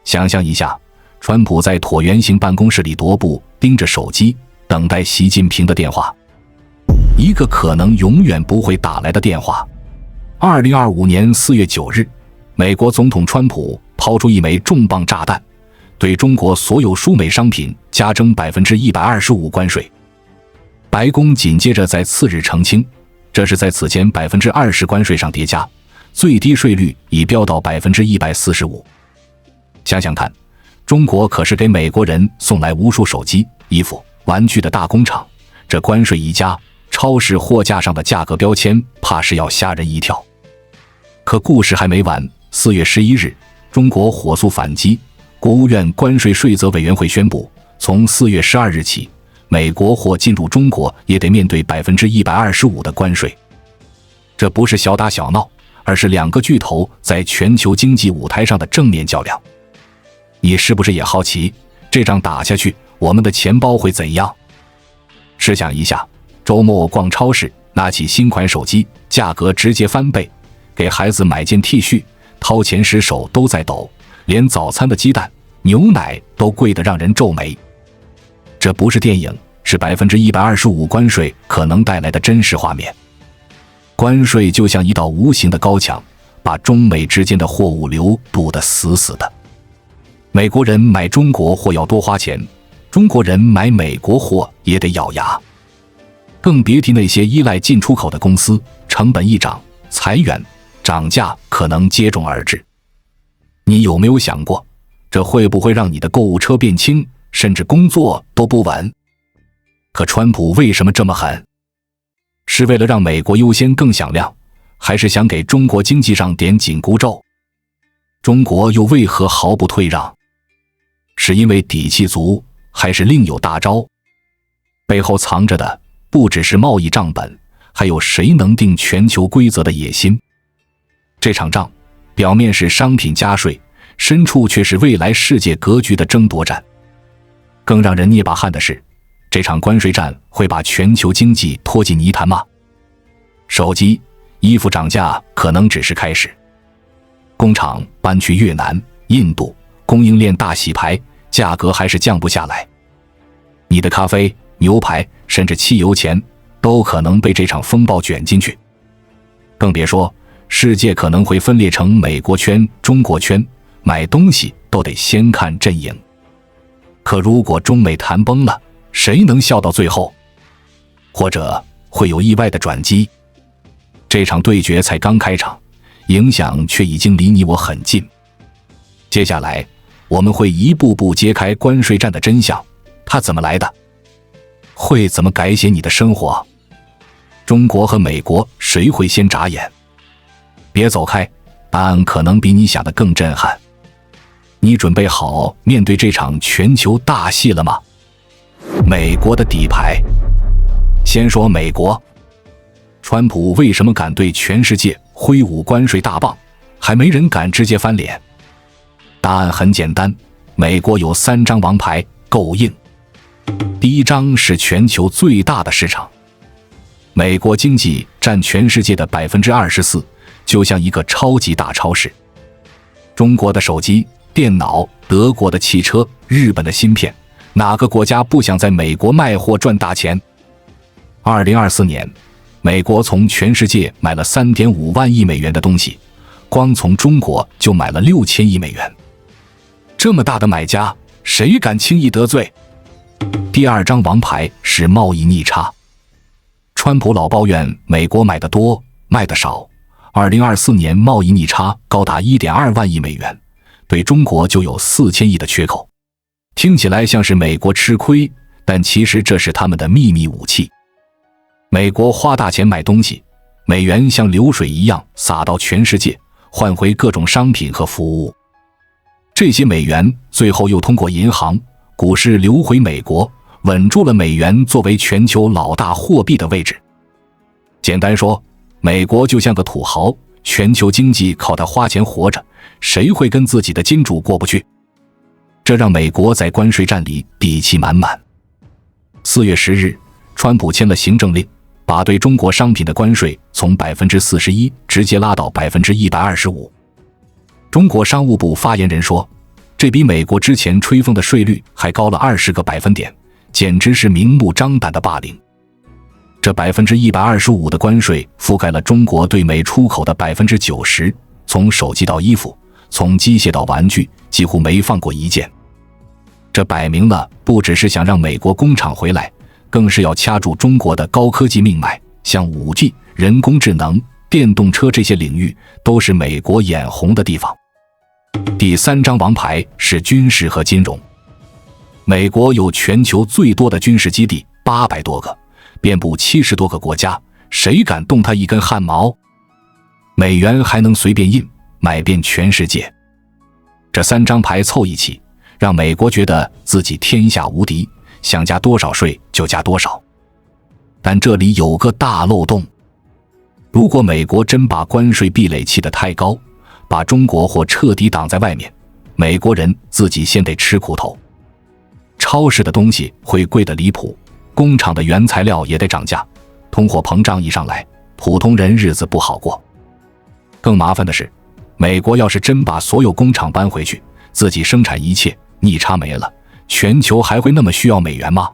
想象一下，川普在椭圆形办公室里踱步，盯着手机，等待习近平的电话，一个可能永远不会打来的电话。2025年4月9日，美国总统川普抛出一枚重磅炸弹，对中国所有输美商品加征 125% 关税。白宫紧接着在次日澄清，这是在此前 20% 关税上叠加，最低税率已飙到 145%。 想想看，中国可是给美国人送来无数手机、衣服、玩具的大工厂，这关税一加，超市货架上的价格标签怕是要吓人一跳。可故事还没完，4月11日，中国火速反击，国务院关税税则委员会宣布，从4月12日起，美国货进入中国也得面对 125% 的关税。这不是小打小闹，而是两个巨头在全球经济舞台上的正面较量。你是不是也好奇，这仗打下去，我们的钱包会怎样？试想一下，周末逛超市，拿起新款手机，价格直接翻倍；给孩子买件 T 恤，掏钱时手都在抖，连早餐的鸡蛋、牛奶都贵得让人皱眉。这不是电影，是 125% 关税可能带来的真实画面。关税就像一道无形的高墙，把中美之间的货物流堵得死死的。美国人买中国货要多花钱，中国人买美国货也得咬牙。更别提那些依赖进出口的公司，成本一涨，裁员、涨价可能接踵而至。你有没有想过，这会不会让你的购物车变轻，甚至工作都不稳？可川普为什么这么狠？是为了让美国优先更响亮，还是想给中国经济上点紧箍咒？中国又为何毫不退让？是因为底气足，还是另有大招？背后藏着的不只是贸易账本，还有谁能定全球规则的野心。这场仗表面是商品加税，深处却是未来世界格局的争夺战。更让人捏把汗的是，这场关税战会把全球经济拖进泥潭吗？手机、衣服涨价可能只是开始，工厂搬去越南、印度，供应链大洗牌，价格还是降不下来。你的咖啡、牛排，甚至汽油钱，都可能被这场风暴卷进去。更别说，世界可能会分裂成美国圈、中国圈，买东西都得先看阵营。可如果中美谈崩了，谁能笑到最后？或者会有意外的转机？这场对决才刚开场，影响却已经离你我很近。接下来我们会一步步揭开关税战的真相，它怎么来的？会怎么改写你的生活？中国和美国谁会先眨眼？别走开，答案可能比你想的更震撼。你准备好面对这场全球大戏了吗？美国的底牌。先说美国，川普为什么敢对全世界挥舞关税大棒，还没人敢直接翻脸？答案很简单，美国有3张王牌，够硬。第一张是全球最大的市场，美国经济占全世界的 24%， 就像一个超级大超市。中国的手机、电脑，德国的汽车，日本的芯片，哪个国家不想在美国卖货赚大钱？2024年，美国从全世界买了 3.5 万亿美元的东西，光从中国就买了6000亿美元。这么大的买家，谁敢轻易得罪？第二张王牌是贸易逆差。川普老抱怨美国买得多，卖得少。2024年贸易逆差高达 1.2 万亿美元，对中国就有4000亿的缺口。听起来像是美国吃亏，但其实这是他们的秘密武器。美国花大钱买东西，美元像流水一样撒到全世界，换回各种商品和服务。这些美元最后又通过银行、股市流回美国，稳住了美元作为全球老大货币的位置。简单说，美国就像个土豪，全球经济靠它花钱活着，谁会跟自己的金主过不去？这让美国在关税战里底气满满。4月10日，川普签了行政令，把对中国商品的关税从 41% 直接拉到 125%。中国商务部发言人说，这比美国之前吹风的税率还高了20个百分点，简直是明目张胆的霸凌。这125%的关税覆盖了中国对美出口的90%，从手机到衣服，从机械到玩具，几乎没放过一件。这摆明了不只是想让美国工厂回来，更是要掐住中国的高科技命脉，像 5G、人工智能、电动车这些领域都是美国眼红的地方。第3张王牌是军事和金融。美国有全球最多的军事基地800多个，遍布70多个国家，谁敢动它一根汗毛？美元还能随便印，买遍全世界。这3张牌凑一起，让美国觉得自己天下无敌，想加多少税就加多少。但这里有个大漏洞，如果美国真把关税壁垒砌得太高，把中国货彻底挡在外面，美国人自己先得吃苦头。超市的东西会贵得离谱，工厂的原材料也得涨价，通货膨胀一上来，普通人日子不好过。更麻烦的是，美国要是真把所有工厂搬回去，自己生产一切，逆差没了，全球还会那么需要美元吗？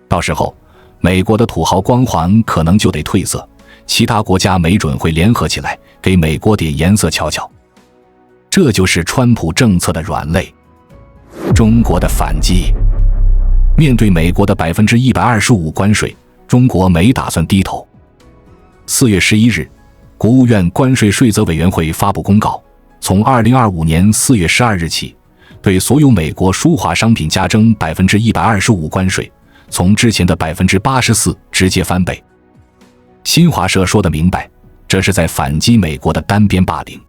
到时候美国的土豪光环可能就得褪色，其他国家没准会联合起来给美国点颜色瞧瞧。这就是川普政策的软肋。中国的反击。面对美国的125%关税，中国没打算低头。4月11日，国务院关税税则委员会发布公告，从2025年4月12日起，对所有美国输华商品加征125%关税，从之前的84%直接翻倍。新华社说得明白，这是在反击美国的单边霸凌。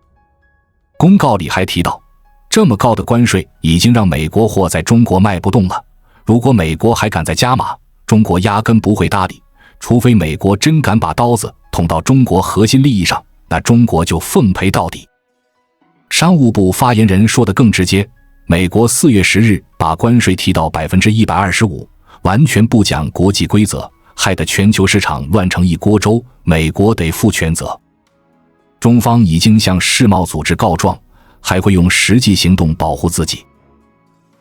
公告里还提到，这么高的关税已经让美国货在中国卖不动了，如果美国还敢再加码，中国压根不会搭理，除非美国真敢把刀子捅到中国核心利益上，那中国就奉陪到底。商务部发言人说得更直接，美国4月10日把关税提到125%，完全不讲国际规则，害得全球市场乱成一锅粥，美国得负全责。中方已经向世贸组织告状，还会用实际行动保护自己。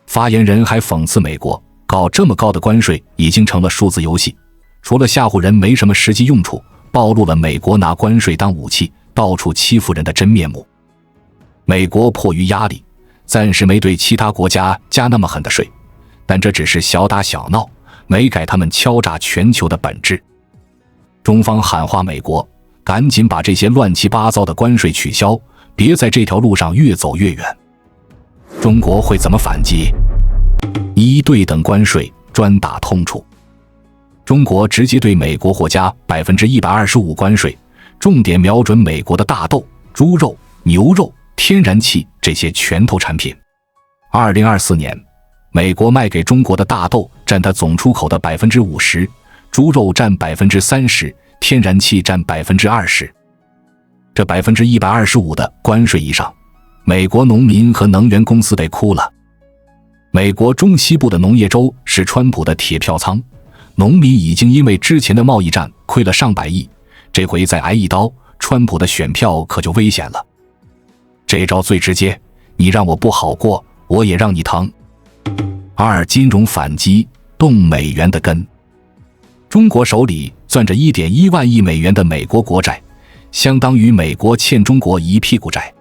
发言人还讽刺美国搞这么高的关税已经成了数字游戏，除了吓唬人没什么实际用处，暴露了美国拿关税当武器到处欺负人的真面目。美国迫于压力，暂时没对其他国家加那么狠的税，但这只是小打小闹，没改他们敲诈全球的本质。中方喊话美国，赶紧把这些乱七八糟的关税取消，别在这条路上越走越远。中国会怎么反击？一、对等关税，专打痛处。中国直接对美国货加125%关税，重点瞄准美国的大豆、猪肉、牛肉、天然气这些拳头产品。2024年，美国卖给中国的大豆占它总出口的50%，猪肉占30%，天然气占20%。这125%的关税一上，美国农民和能源公司得哭了。美国中西部的农业州是川普的铁票仓，农民已经因为之前的贸易战亏了上百亿，这回再挨一刀，川普的选票可就危险了。这招最直接，你让我不好过，我也让你疼。2、金融反击，动美元的根。中国手里攥着1.1万亿美元的美国国债，相当于美国欠中国一屁股债。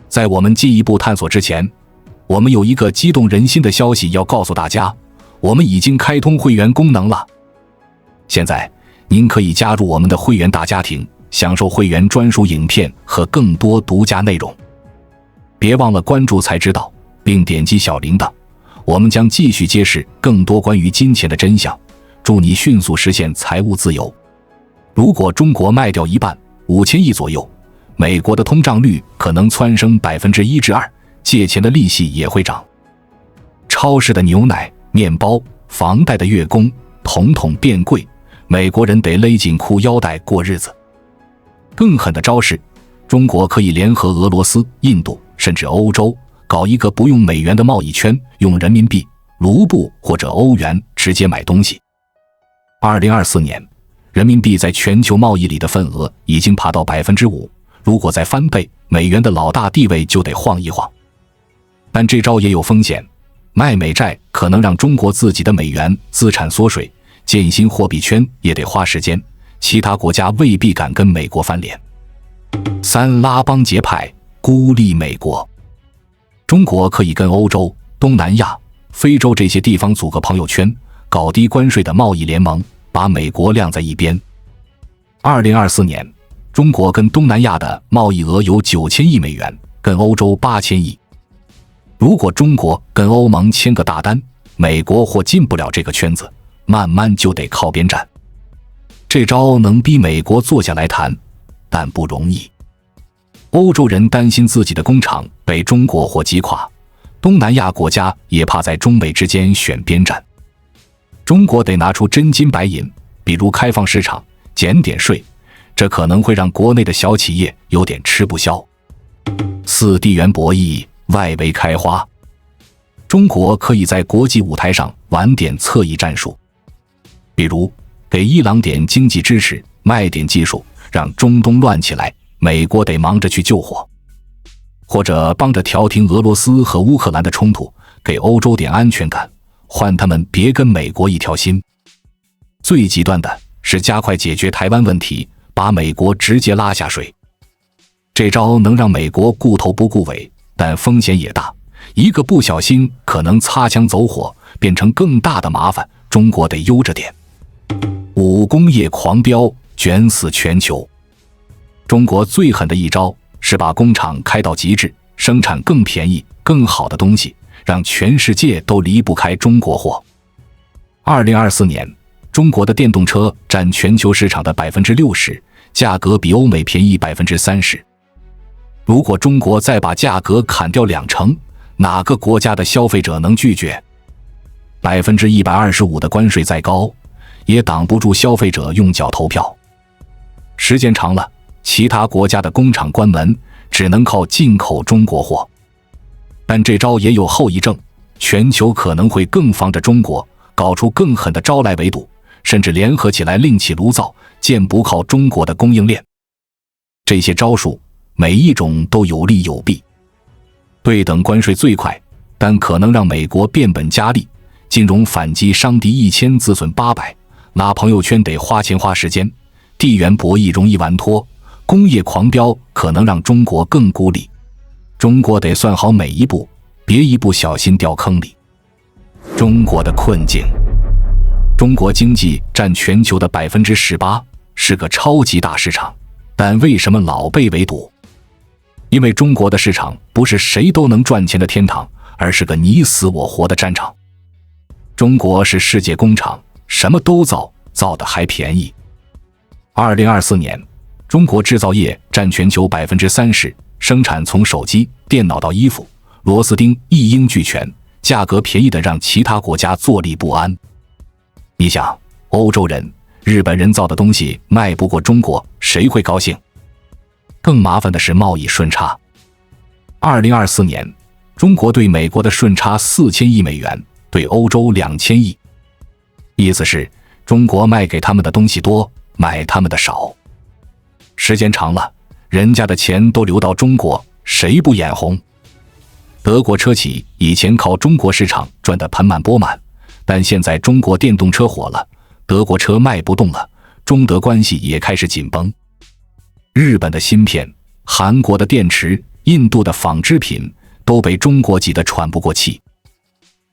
在我们进一步探索之前，我们有一个激动人心的消息要告诉大家，我们已经开通会员功能了。现在您可以加入我们的会员大家庭，享受会员专属影片和更多独家内容。别忘了关注才知道，并点击小铃铛，我们将继续揭示更多关于金钱的真相，祝你迅速实现财务自由。如果中国卖掉一半，5000亿左右，美国的通胀率可能蹿升1%至2%，借钱的利息也会涨。超市的牛奶、面包、房贷的月供统统变贵，美国人得勒紧裤腰带过日子。更狠的招是，中国可以联合俄罗斯、印度甚至欧洲，搞一个不用美元的贸易圈，用人民币、卢布或者欧元直接买东西。2024年，人民币在全球贸易里的份额已经爬到5%，如果再翻倍，美元的老大地位就得晃一晃。但这招也有风险，卖美债可能让中国自己的美元资产缩水，建新货币圈也得花时间，其他国家未必敢跟美国翻脸。3. 拉帮结派，孤立美国。中国可以跟欧洲、东南亚、非洲这些地方组个朋友圈，搞低关税的贸易联盟，把美国晾在一边。2024年，中国跟东南亚的贸易额有9000亿美元，跟欧洲8000亿。如果中国跟欧盟签个大单，美国或进不了这个圈子，慢慢就得靠边站。这招能逼美国坐下来谈，但不容易。欧洲人担心自己的工厂被中国货击垮，东南亚国家也怕在中美之间选边站。中国得拿出真金白银，比如开放市场、减点税，这可能会让国内的小企业有点吃不消。4. 地缘博弈，外围开花。中国可以在国际舞台上玩点侧翼战术，比如给伊朗点经济支持，卖点技术，让中东乱起来，美国得忙着去救火；或者帮着调停俄罗斯和乌克兰的冲突，给欧洲点安全感，换他们别跟美国一条心。最极端的是加快解决台湾问题，把美国直接拉下水。这招能让美国顾头不顾尾，但风险也大，一个不小心可能擦枪走火，变成更大的麻烦，中国得悠着点。5. 工业狂飙，卷死全球。中国最狠的一招是把工厂开到极致，生产更便宜、更好的东西，让全世界都离不开中国货。2024年，中国的电动车占全球市场的 60%， 价格比欧美便宜 30%。如果中国再把价格砍掉20%，哪个国家的消费者能拒绝？125%的关税再高，也挡不住消费者用脚投票。时间长了，其他国家的工厂关门，只能靠进口中国货。但这招也有后遗症，全球可能会更防着中国，搞出更狠的招来围堵，甚至联合起来另起炉灶，建不靠中国的供应链。这些招数每一种都有利有弊。对等关税最快，但可能让美国变本加厉，金融反击伤敌1000自损800，拉朋友圈得花钱花时间，地缘博弈容易玩脱，工业狂飙可能让中国更孤立。中国得算好每一步，别一不小心掉坑里。中国的困境。中国经济占全球的 18%， 是个超级大市场，但为什么老被围堵？因为中国的市场不是谁都能赚钱的天堂，而是个你死我活的战场。中国是世界工厂，什么都造，造的还便宜。2024年，中国制造业占全球 30%， 生产从手机、电脑到衣服，螺丝钉一应俱全，价格便宜的让其他国家坐立不安。你想，欧洲人、日本人造的东西卖不过中国，谁会高兴？更麻烦的是贸易顺差。2024年，中国对美国的顺差4000亿美元，对欧洲2000亿。意思是，中国卖给他们的东西多，买他们的少。时间长了，人家的钱都流到中国，谁不眼红？德国车企以前靠中国市场赚得盆满钵满，但现在中国电动车火了，德国车卖不动了，中德关系也开始紧绷。日本的芯片、韩国的电池、印度的纺织品都被中国挤得喘不过气。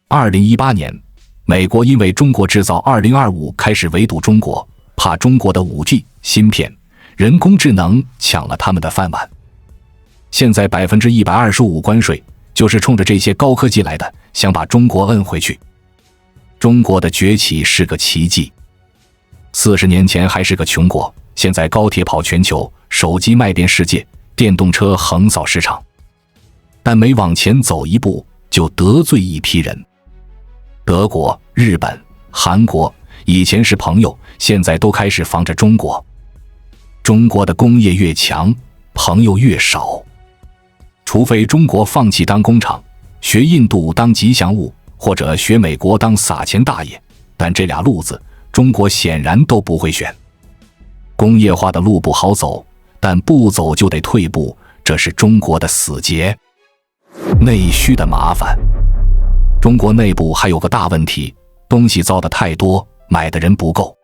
2018年，美国因为中国制造2025开始围堵中国，怕中国的 5G、芯片、人工智能抢了他们的饭碗。现在 125% 关税就是冲着这些高科技来的，想把中国摁回去。中国的崛起是个奇迹。40年前还是个穷国，现在高铁跑全球，手机卖遍世界，电动车横扫市场。但每往前走一步，就得罪一批人。德国、日本、韩国以前是朋友，现在都开始防着中国。中国的工业越强，朋友越少。除非中国放弃当工厂，学印度当吉祥物，或者学美国当撒钱大爷，但这俩路子中国显然都不会选。工业化的路不好走，但不走就得退步，这是中国的死结。内需的麻烦。中国内部还有个大问题，东西造的太多，买的人不够。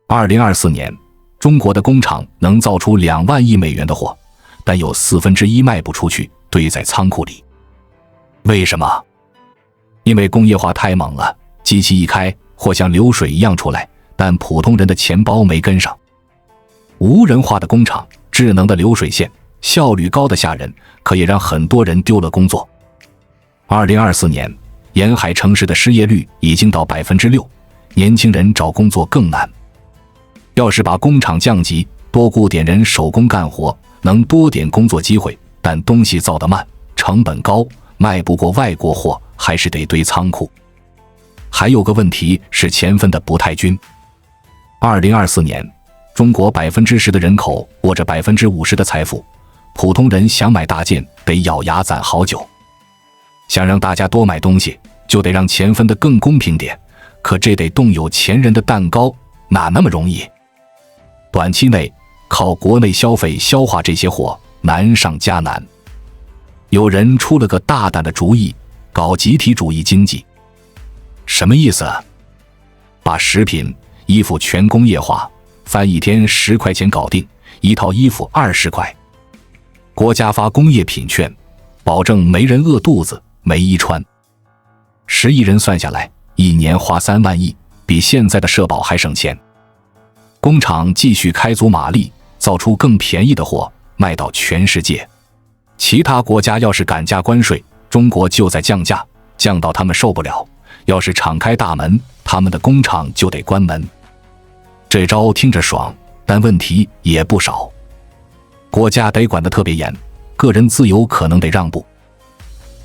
2024年，中国的工厂能造出2万亿美元的货，但有1/4卖不出去，堆在仓库里。为什么？因为工业化太猛了，机器一开，货像流水一样出来，但普通人的钱包没跟上。无人化的工厂，智能的流水线，效率高的吓人，可也让很多人丢了工作。2024年，沿海城市的失业率已经到6%，年轻人找工作更难。要是把工厂降级，多雇点人手工干活，能多点工作机会，但东西造得慢，成本高，卖不过外国货，还是得堆仓库。还有个问题是钱分得不太均。2024年，中国10%的人口握着50%的财富，普通人想买大件得咬牙攒好久。想让大家多买东西，就得让钱分得更公平点，可这得动有钱人的蛋糕，哪那么容易？短期内靠国内消费消化这些货，难上加难。有人出了个大胆的主意，搞集体主义经济。什么意思？把食品、衣服全工业化，翻1天10块钱搞定，一套衣服20块。国家发工业品券，保证没人饿肚子，没衣穿。10亿人算下来，一年花3万亿，比现在的社保还省钱。工厂继续开足马力，造出更便宜的货，卖到全世界。其他国家要是敢加关税，中国就在降价，降到他们受不了。要是敞开大门，他们的工厂就得关门。这招听着爽，但问题也不少。国家得管得特别严，个人自由可能得让步。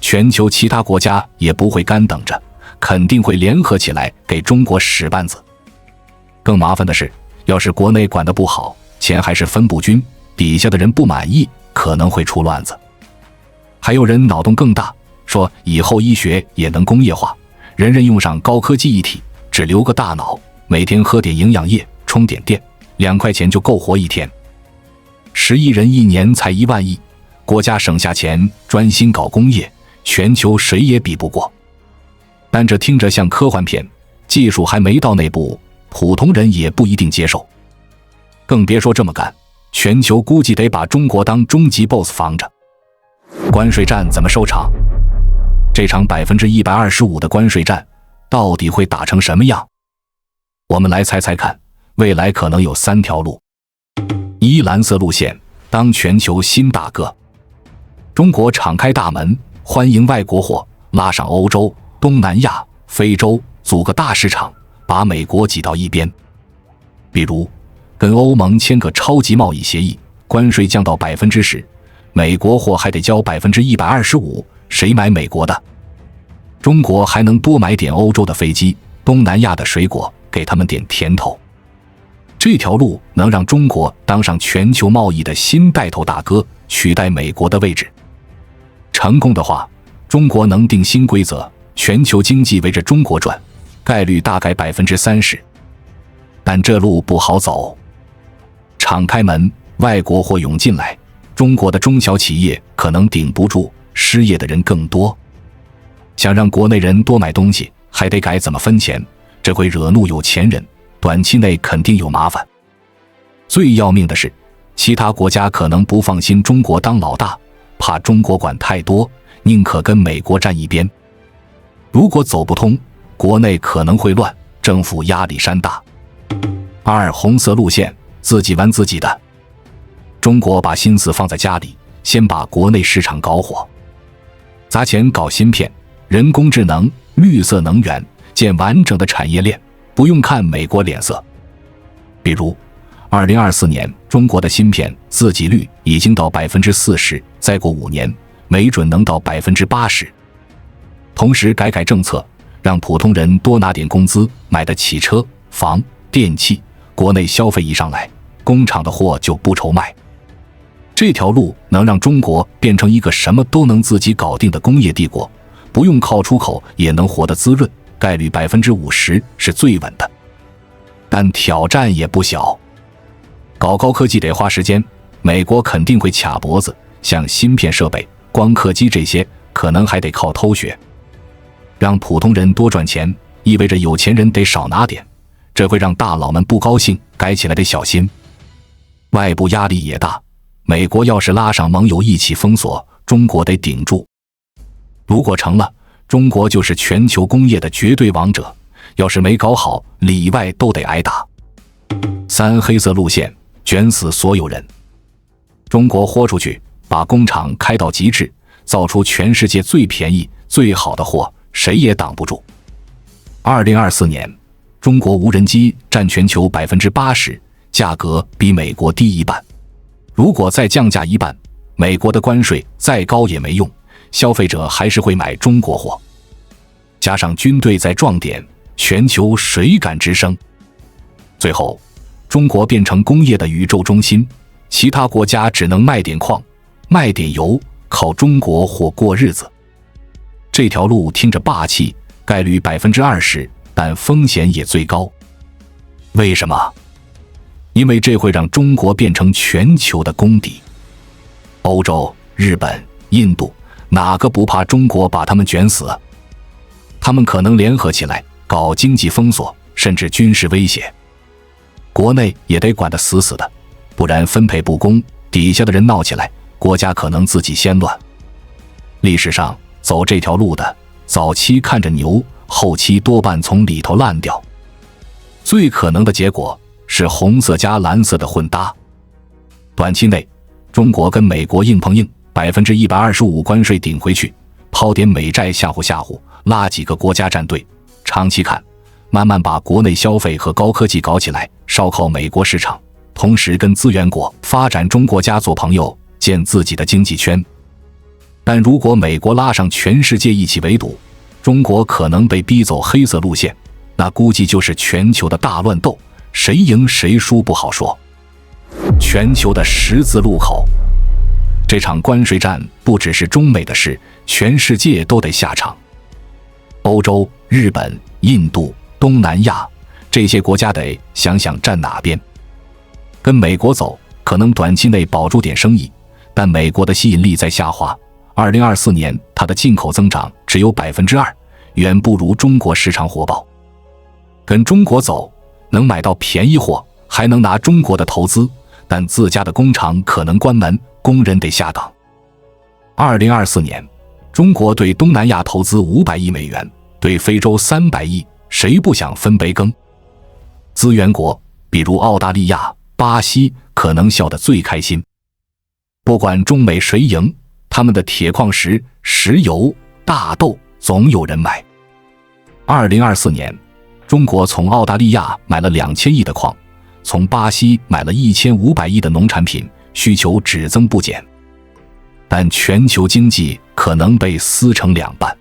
全球其他国家也不会干等着，肯定会联合起来给中国使绊子。更麻烦的是，要是国内管得不好，钱还是分不均，底下的人不满意，可能会出乱子。还有人脑洞更大，说以后医学也能工业化，人人用上高科技一体，只留个大脑，每天喝点营养液，充点电，2块钱就够活1天。10亿人一年才1万亿，国家省下钱专心搞工业，全球谁也比不过。但这听着像科幻片，技术还没到那步，普通人也不一定接受。更别说这么干，全球估计得把中国当终极 BOSS 防着。关税战怎么收场？这场125%的关税战到底会打成什么样？我们来猜猜看，未来可能有3条路。一、蓝色路线，当全球新大哥。中国敞开大门，欢迎外国货，拉上欧洲、东南亚、非洲，组个大市场，把美国挤到一边。比如跟欧盟签个超级贸易协议，关税降到10%，美国货还得交125%，谁买美国的？中国还能多买点欧洲的飞机、东南亚的水果，给他们点甜头。这条路能让中国当上全球贸易的新带头大哥，取代美国的位置。成功的话，中国能定新规则，全球经济围着中国转，概率大概30%。但这路不好走。敞开门，外国货涌进来，中国的中小企业可能顶不住，失业的人更多。想让国内人多买东西，还得改怎么分钱，这会惹怒有钱人，短期内肯定有麻烦。最要命的是，其他国家可能不放心中国当老大，怕中国管太多，宁可跟美国站一边。如果走不通，国内可能会乱，政府压力山大。二、红色路线，自己玩自己的。中国把心思放在家里，先把国内市场搞火，砸钱搞芯片、人工智能、绿色能源，建完整的产业链，不用看美国脸色。比如2024年中国的芯片自给率已经到40%，再过5年没准能到80%。同时改政策，让普通人多拿点工资，买得起车、房、电器，国内消费一上来，工厂的货就不愁卖。这条路能让中国变成一个什么都能自己搞定的工业帝国，不用靠出口也能活得滋润，概率50%是最稳的。但挑战也不小，搞高科技得花时间，美国肯定会卡脖子，像芯片设备、光刻机这些可能还得靠偷学。让普通人多赚钱，意味着有钱人得少拿点，这会让大佬们不高兴，改起来得小心。外部压力也大，美国要是拉上盟友一起封锁，中国得顶住。如果成了，中国就是全球工业的绝对王者，要是没搞好，里外都得挨打。3黑色路线，卷死所有人。中国豁出去，把工厂开到极致，造出全世界最便宜、最好的货，谁也挡不住。2024年，中国无人机占全球 80%， 价格比美国低一半。如果再降价一半，美国的关税再高也没用，消费者还是会买中国货。加上军队在壮点，全球谁敢吱声？最后，中国变成工业的宇宙中心，其他国家只能卖点矿、卖点油，靠中国货过日子。这条路听着霸气，概率 20%， 但风险也最高。为什么？因为这会让中国变成全球的公敌。欧洲、日本、印度，哪个不怕中国把他们卷死？他们可能联合起来搞经济封锁，甚至军事威胁。国内也得管得死死的，不然分配不公，底下的人闹起来，国家可能自己先乱。历史上走这条路的，早期看着牛，后期多半从里头烂掉。最可能的结果是红色加蓝色的混搭。短期内，中国跟美国硬碰硬，125%关税顶回去，抛点美债吓唬吓唬，拉几个国家站队。长期看，慢慢把国内消费和高科技搞起来，烧靠美国市场，同时跟资源国、发展中国家做朋友，建自己的经济圈。但如果美国拉上全世界一起围堵，中国可能被逼走黑色路线，那估计就是全球的大乱斗，谁赢谁输不好说。全球的十字路口，这场关税战不只是中美的事，全世界都得下场。欧洲、日本、印度、东南亚这些国家得想想站哪边。跟美国走，可能短期内保住点生意，但美国的吸引力在下滑。2024年，它的进口增长只有 2%， 远不如中国市场火爆。跟中国走，能买到便宜货，还能拿中国的投资，但自家的工厂可能关门，工人得下岗。2024年，中国对东南亚投资500亿美元，对非洲300亿，谁不想分杯羹？资源国，比如澳大利亚、巴西，可能笑得最开心。不管中美谁赢，他们的铁矿石、石油、大豆总有人买。2024年，中国从澳大利亚买了2000亿的矿，从巴西买了1500亿的农产品，需求只增不减。但全球经济可能被撕成两半，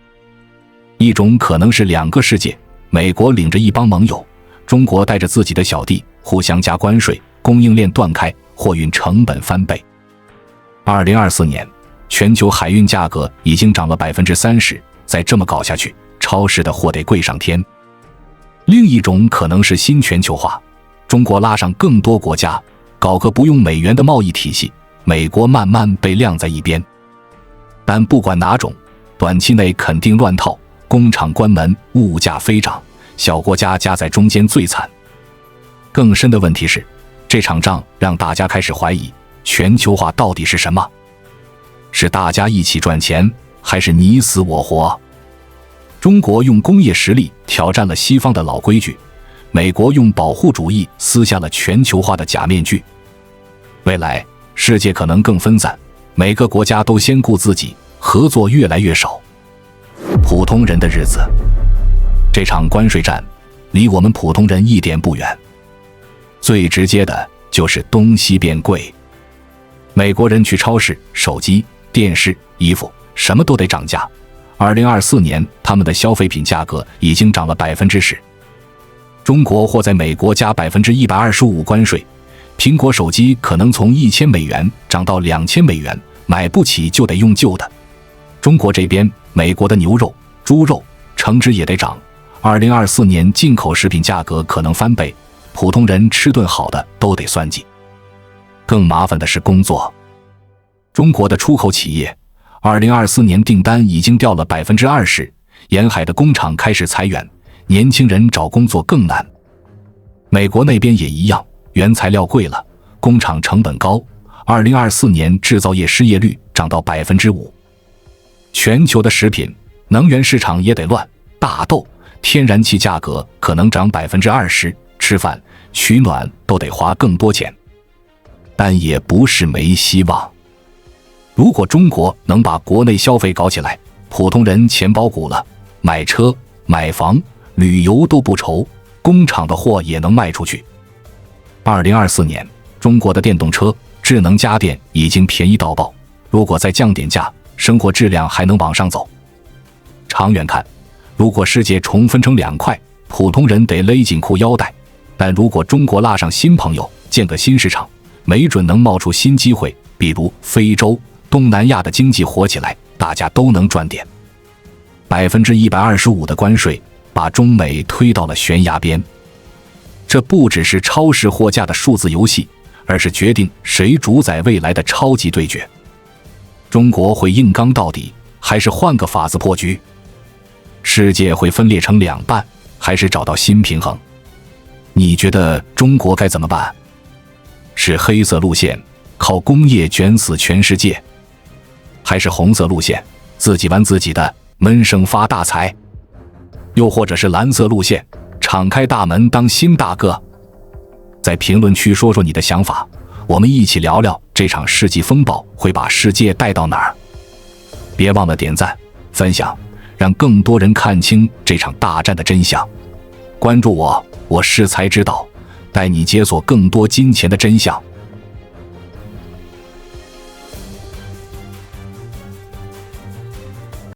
一种可能是两个世界，美国领着一帮盟友，中国带着自己的小弟，互相加关税，供应链断开，货运成本翻倍。2024年，全球海运价格已经涨了 30%， 再这么搞下去，超市的货得贵上天。另一种可能是新全球化，中国拉上更多国家，搞个不用美元的贸易体系，美国慢慢被晾在一边。但不管哪种，短期内肯定乱套，工厂关门，物价飞涨，小国家夹在中间最惨。更深的问题是，这场仗让大家开始怀疑全球化到底是什么？是大家一起赚钱，还是你死我活？中国用工业实力挑战了西方的老规矩，美国用保护主义撕下了全球化的假面具。未来世界可能更分散，每个国家都先顾自己，合作越来越少。普通人的日子，这场关税战离我们普通人一点不远。最直接的就是东西变贵。美国人去超市，手机、电视、衣服什么都得涨价。2024年他们的消费品价格已经涨了 10%。 中国或在美国加 125% 关税，苹果手机可能从1000美元涨到2000美元，买不起就得用旧的。中国这边，美国的牛肉、猪肉、橙汁也得涨。2024年进口食品价格可能翻倍，普通人吃顿好的都得算计。更麻烦的是工作。中国的出口企业2024年订单已经掉了 20%， 沿海的工厂开始裁员，年轻人找工作更难。美国那边也一样，原材料贵了，工厂成本高，2024年制造业失业率涨到 5%。 全球的食品、能源市场也得乱，大豆、天然气价格可能涨 20%， 吃饭、取暖都得花更多钱。但也不是没希望。如果中国能把国内消费搞起来，普通人钱包鼓了，买车、买房、旅游都不愁，工厂的货也能卖出去。2024年，中国的电动车、智能家电已经便宜到爆，如果再降点价，生活质量还能往上走。长远看，如果世界重分成2块，普通人得勒紧裤腰带，但如果中国拉上新朋友，建个新市场，没准能冒出新机会，比如非洲、东南亚的经济火起来，大家都能赚点。125%的关税把中美推到了悬崖边。这不只是超市货架的数字游戏，而是决定谁主宰未来的超级对决。中国会硬刚到底，还是换个法子破局？世界会分裂成2半，还是找到新平衡？你觉得中国该怎么办？是黑色路线，靠工业卷死全世界，还是红色路线，自己玩自己的，闷声发大财？又或者是蓝色路线，敞开大门当新大哥？在评论区说说你的想法，我们一起聊聊这场世纪风暴会把世界带到哪儿。别忘了点赞、分享，让更多人看清这场大战的真相。关注我，我是才知道，带你解锁更多金钱的真相。